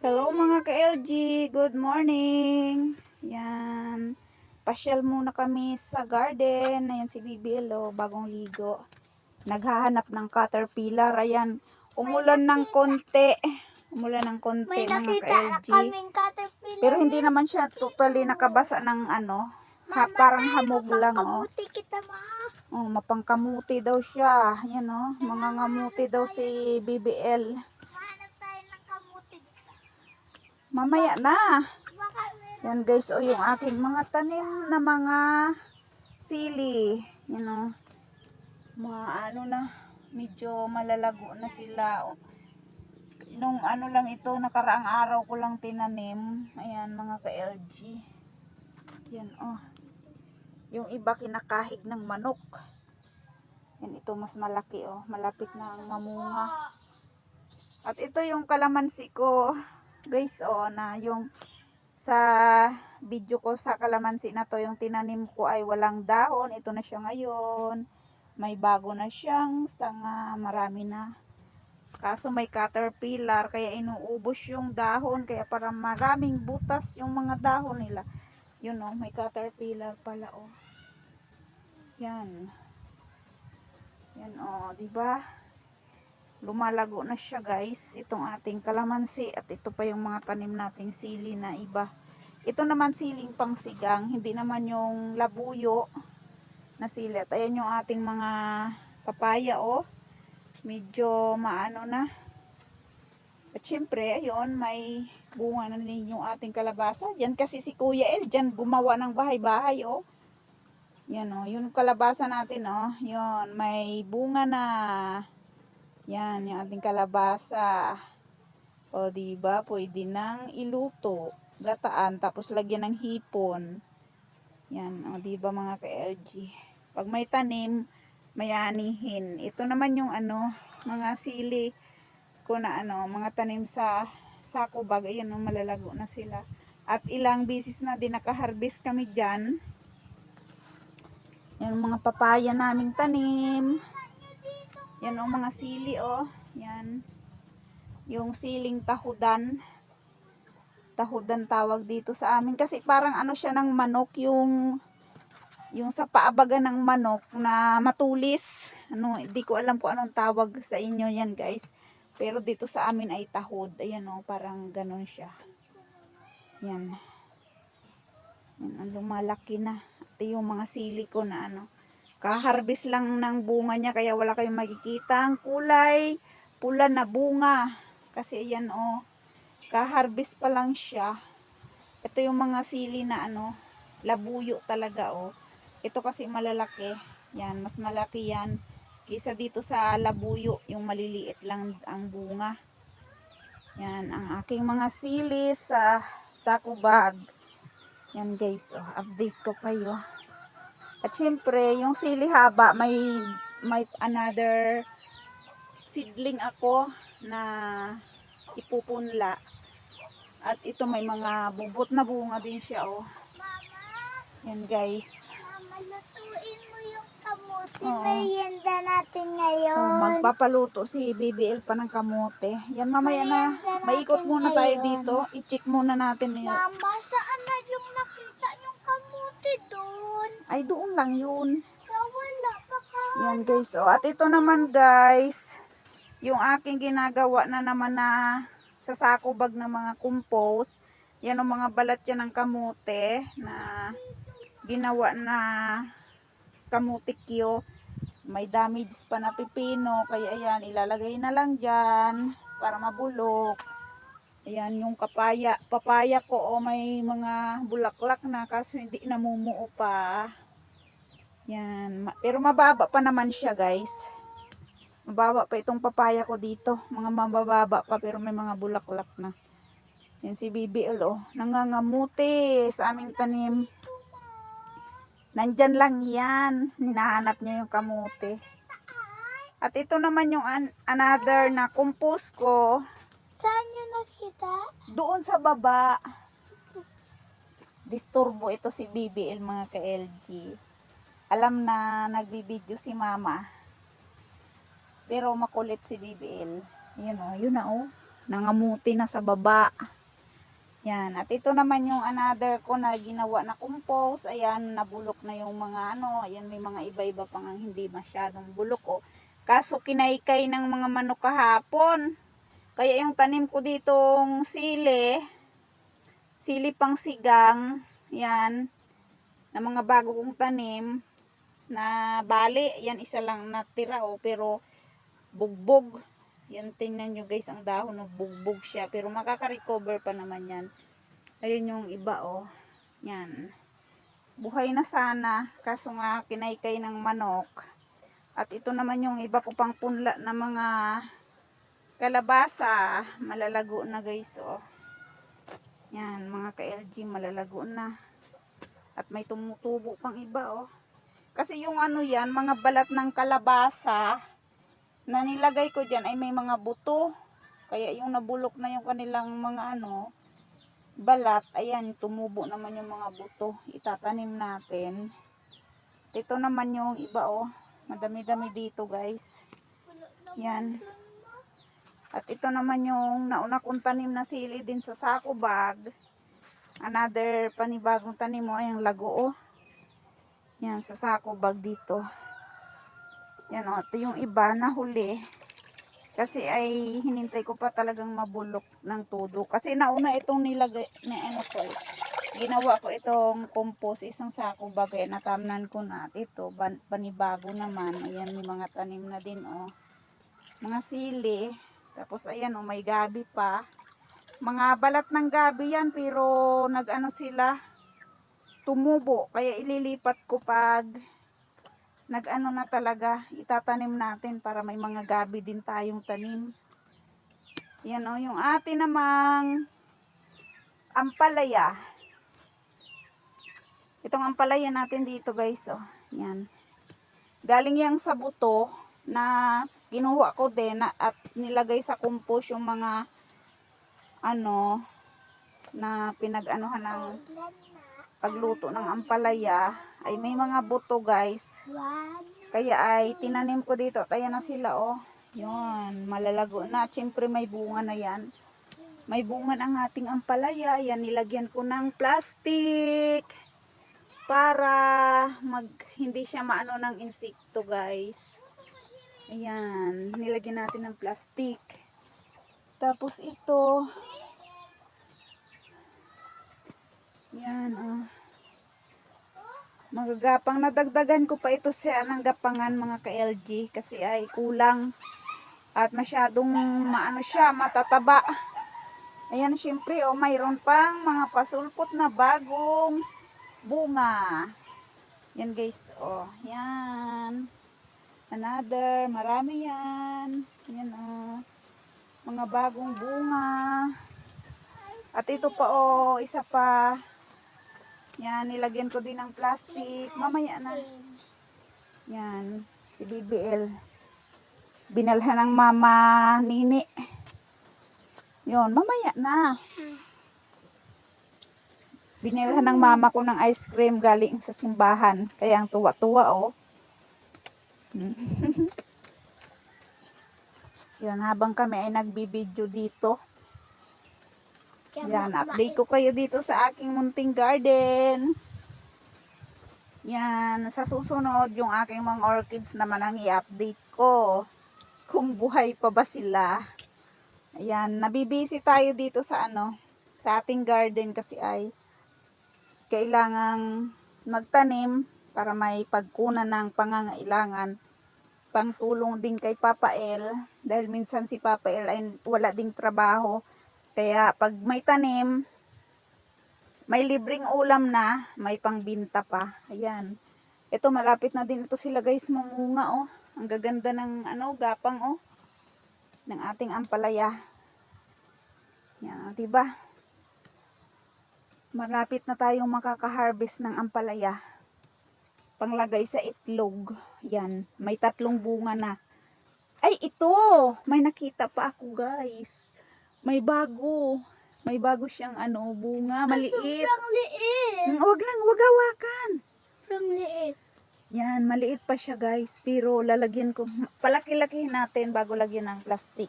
Hello mga ka-LG, good morning. Yan, pasyal muna kami sa garden. Ayan si Bibilo, bagong ligo. Naghahanap ng caterpillar. Ayan, umulan ng konti. Umulan ng konti mga ka-LG. Pero hindi naman siya totally nakabasa ng ano, parang hamog lang oh. Oh, mapangkamuti daw siya. Yan oh, mga ngamuti daw si BBL. Mamaya na. Yan guys, o yung aking mga tanim na mga sili. Yan o. Mga ano na, medyo malalago na sila. Nung ano lang ito, nakaraang araw ko lang tinanim. Ayan mga ka-LG. Yan o. Yung iba kinakahig ng manok. Yan ito mas malaki o. Malapit na ang mamunga. At ito yung kalamansi ko. Guys o, na yung sa video ko sa kalamansi na to, yung tinanim ko ay walang dahon. Ito na siya ngayon. May bago na siyang sanga, marami na. Kaso may caterpillar, kaya inuubos yung dahon. Kaya para maraming butas yung mga dahon nila. Yun o, may caterpillar pala o. Yan. Yan o, diba? Lumalago na siya guys, itong ating kalamansi. At ito pa yung mga tanim nating sili na iba. Ito naman siling pangsigang, hindi naman yung labuyo na sili. At ayan yung ating mga papaya oh. Medyo maano na. At syempre, ayun, may bunga na din yung ating kalabasa. Yan kasi si Kuya El, dyan gumawa ng bahay-bahay oh. Yan oh, yung kalabasa natin oh. Yun, may bunga na. Yan, yung ating kalabasa. O, diba? Pwede nang iluto. Gataan, tapos lagyan ng hipon. Yan, o, diba mga ka-LG? Pag may tanim, may anihin. Ito naman yung ano, mga sili ko na ano, mga tanim sa sako bag. Ayan, o, malalago na sila. At ilang bisis na din nakaharvest kami dyan. Yan, mga papaya naming tanim. Yan o, mga sili o. Yan. Yung siling tahudan. Tahudan tawag dito sa amin. Kasi parang ano siya ng manok. Yung sa paabaga ng manok na matulis. Ano, hindi ko alam kung anong tawag sa inyo yan guys. Pero dito sa amin ay tahod. Ayan o, parang ganon siya. Yan. Yan, ang lumalaki na. Ito yung mga sili ko na ano. Kaharbis lang ng bunga niya kaya wala kayong makikita ang kulay pula na bunga. Kasi ayan oh, kaharbis pa lang siya. Ito yung mga sili na ano, labuyo talaga oh. Ito kasi malalaki. Yan, mas malaki yan. Kaysa dito sa labuyo, yung maliliit lang ang bunga. Yan, ang aking mga sili sa sako bag. Yan guys, oh, update ko kayo. At syempre, yung sili haba, may another seedling ako na ipupunla. At ito may mga bubot na bunga din siya, oh. Yan guys. Mama, lutuin mo yung kamuti. Merienda natin ngayon. Oh, magpapaluto si BBL pa ng kamote. Yan mamaya na. Maikot muna tayo dito. I-check muna natin yun. Mama, saan na yung nakita yung kamuti doon? Ay, doon lang yun. Nawala pa ka. Yan guys. Oh, at ito naman guys, yung aking ginagawa na naman na sa sako bag ng mga compost. Yan ang mga balat yan ng kamote na ginawa na kamutikyo. May damage pa na pipino. Kaya ayan, ilalagay na lang dyan para mabulok. Ayan yung papaya ko o may mga bulaklak na kaso hindi namumuo pa. Yan. Pero mababa pa naman siya guys. Mababa pa itong papaya ko dito. Mga mabababa pa pero may mga bulaklak na. Yan si BBL oh. Nangangamuti sa aming tanim. Nandyan lang yan. Hinahanap niya yung kamuti. At ito naman yung another na compost ko. Saan nyo nakita? Doon sa baba. Disturbo ito si BBL mga ka-LG. Alam na nagbibideo si mama. Pero makulit si BBL. Yun o, yun na o. Nangamuti na sa baba. Yan. At ito naman yung another ko na ginawa na compost. Ayan, nabulok na yung mga ano. Ayan, may mga iba-iba pang hindi masyadong bulok. Oh. Kaso kinaykay ng mga manok kahapon. Kaya yung tanim ko ditong sili pang sigang. Yan. Na mga bago kong tanim. Na bali. Yan, isa lang natira. Oh, pero bugbog. Yan, tingnan nyo guys, ang dahon, no, bugbog siya. Pero makaka-recover pa naman yan. Ayun yung iba, oh. Yan. Buhay na sana. Kaso nga, kinaykay ng manok. At ito naman yung iba ko pang punla na mga kalabasa. Malalago na guys, oh. Yan, mga ka-LG, malalago na. At may tumutubo pang iba, oh. Kasi yung ano yan, mga balat ng kalabasa na nilagay ko dyan ay may mga buto. Kaya yung nabulok na yung kanilang mga ano, balat, ayan, tumubo naman yung mga buto. Itatanim natin. Ito naman yung iba, oh. Madami-dami dito, guys. Yan. At ito naman yung nauna kong tanim na sili din sa sako bag. Another panibagong tanim mo, ay yung lago, oh. Yan, sa sako bag dito. Yan, o. Ito yung iba na huli. Kasi ay hinintay ko pa talagang mabulok ng todo. Kasi nauna itong nilagay, na ano ko, ginawa ko itong compost, isang sako bagay, natamnan ko na. At ito, panibago naman. Ayan, may mga tanim na din, o. Mga sili. Tapos, ayan, o, may gabi pa. Mga balat ng gabi yan, pero nag-ano sila, tumubo. Kaya ililipat ko pag nag-ano na talaga, itatanim natin para may mga gabi din tayong tanim. Yan, o, yung atin namang ampalaya. Itong ampalaya natin dito guys, oh. Yan. Galing yang sa buto na kinuha ko din at nilagay sa compost yung mga ano na pinag-anuhan ng pagluto ng ampalaya. Ay may mga buto guys. Kaya ay tinanim ko dito. At ayan na sila, oh. Yun, malalago na. Siyempre may bunga na yan. May bunga ang ating ampalaya. Ayan, nilagyan ko ng plastic. Para hindi siya maano ng insekto guys. Ayan, nilagyan natin ng plastic. Tapos ito. Yan, oh. Magagapang, nadagdagan ko pa ito siya ng gapangan mga ka-LG kasi ay kulang at masyadong maano siya, matataba. Ayan, syempre, oh, mayroon pang mga pasulpot na bagong bunga. Yan guys, oh, yan. Another, marami yan. Yan, oh, mga bagong bunga. At ito pa, oh, isa pa. Yan, nilagyan ko din ng plastic. Mamaya na. Yan, si BBL. Binalhan ng mama Nini. Yon, mamaya na. Binilhan ng mama ko ng ice cream galing sa simbahan. Kaya ang tuwa-tuwa, oh. Yan, habang kami ay nagbibideo dito. Yan, update ko kayo dito sa aking munting garden. Yan, sa susunod, yung aking mga orchids naman ang i-update ko. Kung buhay pa ba sila. Ayan, nabibisi tayo dito sa ano, sa ating garden kasi ay kailangang magtanim para may pagkunan ng pangangailangan. Pangtulong din kay Papa El, dahil minsan si Papa El ay wala ding trabaho. Kaya pag may tanim, may libreng ulam na, may pangbinta pa. Ayan. Ito malapit na din ito sila guys, mamunga, oh. Ang gaganda ng ano, gapang, oh. Ng ating ampalaya. Yan, diba? Malapit na tayong makaka-harvest ng ampalaya. Panglagay sa itlog. Yan, may 3 bunga na. Ay, ito! May nakita pa ako guys. May bago. May bago siyang ano, bunga, maliit. Sobrang liit. Wag lang, wag hawakan. Sobrang liit. Yan, maliit pa siya guys. Pero lalagyan ko, palaki-lakihin natin bago lagyan ng plastic.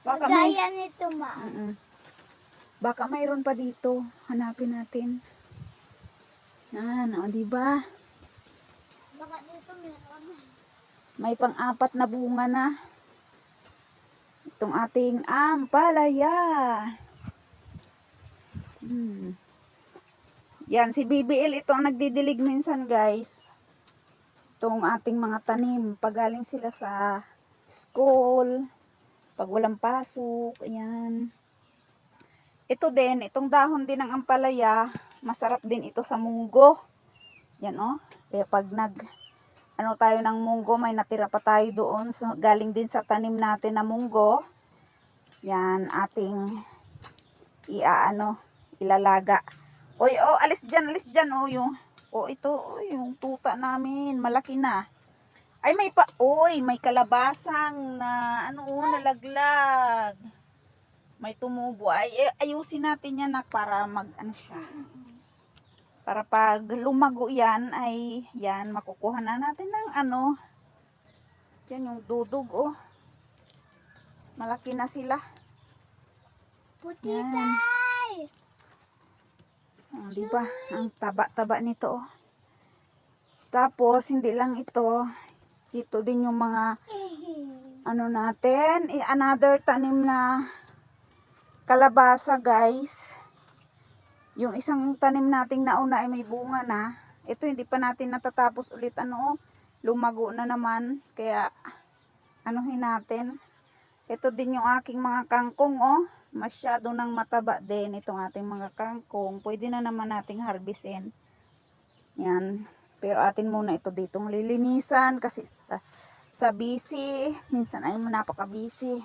Baka may... Gaya nito, ma. Baka mayroon pa dito. Hanapin natin. Yan, o, diba? Baka dito meron. May pang-apat na bunga na. Itong ating ampalaya. Yan, si BBL ito ang nagdidilig minsan, guys. Itong ating mga tanim. Pag galing sila sa school, pag walang pasok, ayan. Ito din, itong dahon din ng ampalaya, masarap din ito sa munggo. Yan, oh. Kaya pag ano tayo ng munggo, may natira pa tayo doon. So, galing din sa tanim natin na munggo. Yan, ating ilalaga. Oy, oh, alis dyan, oh, ito, oh, yung tuta namin, malaki na. Ay, may kalabasang na, nalaglag. May tumubo. Ayusin natin yan, para siya. Para pag lumago yan, yan, makukuha na natin ng yan yung dudog, oh. Malaki na sila. Puti Yan. tay! Oh, diba? Ang taba-taba nito, oh. Tapos, hindi lang ito. Ito din yung mga, natin. Another tanim na kalabasa, guys. Yung isang tanim nating nauna ay may bunga na. Ito hindi pa natin natatapos ulit lumago na naman. Kaya anuhin natin. Ito din yung aking mga kangkong, oh. Masyado nang mataba din itong ating mga kangkong. Pwede na naman nating harbisin. Yan. Pero atin muna ito ditong lilinisan kasi sa busy. Minsan ay napaka-busy.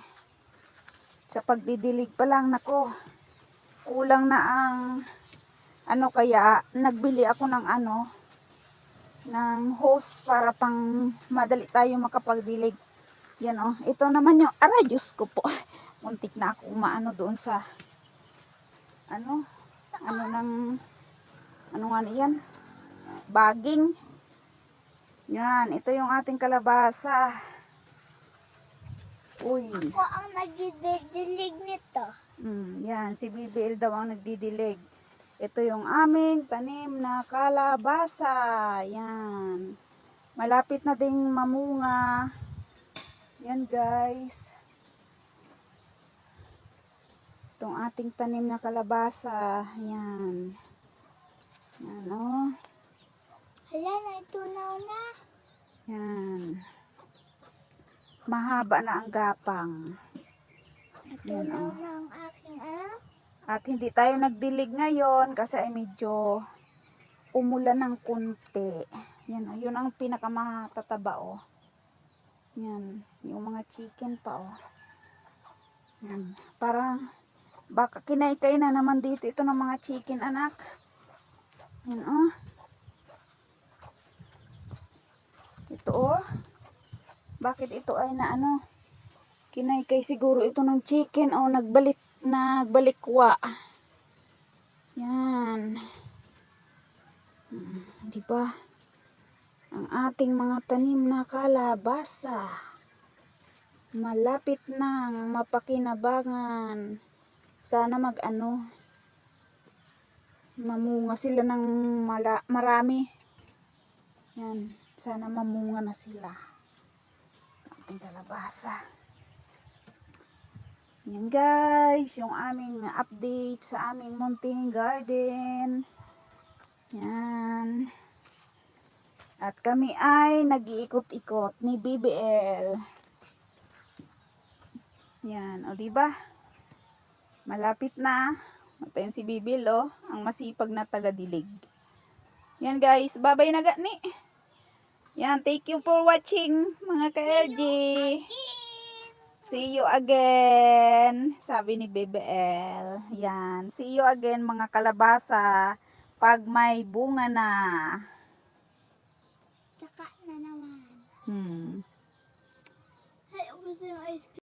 Sa pagdidilig pa lang, nako. Kulang na ang kaya nagbili ako ng ng hose para pang madali tayo makapagdilig. Yan, oh. Ito naman yung Diyos ko po. Muntik na ako doon sa yan? Baging. Yan, ito yung ating kalabasa. Uy. Ako ang nagdidilig nito. Yan, si BBL daw ang nagdidilig. Ito yung aming tanim na kalabasa. Yan. Malapit na ding mamunga. Yan, guys. Itong ating tanim na kalabasa. Yan. Yan, oh. Hala, naitunaw na. Yan. Mahaba na ang gapang. Yan, Natunaw oh. na ang aking At hindi tayo nagdilig ngayon kasi ay medyo umulan ng kunti. Yan, oh. Yun ang pinakamatataba, oh. Yan. Yung mga chicken pa, oh. Yan. Parang baka kinaykay na naman dito ito ng mga chicken, anak. Yan, oh. Ito, oh. Bakit ito ay kinaykay siguro ito ng chicken, oh. Nagbalikwa. Yan. Diba? Ang ating mga tanim na kalabasa. Malapit nang mapakinabangan. Sana mamunga sila ng marami. Yan. Sana mamunga na sila. Ating kalabasa. Yan, guys, yung aming update sa aming munting garden. Yan. At kami ay nag-iikot-ikot ni BBL. Yan, o diba? Malapit na. Matayin si BBL, oh, ang masipag na taga-dilig. Yan, guys, bye-bye na gani. Yan, thank you for watching, mga ka-LG. See you again, sabi ni BBL. Yan, see you again, mga kalabasa, pag may bunga na. Tsaka na naman. Hmm. Ay, gusto yung ice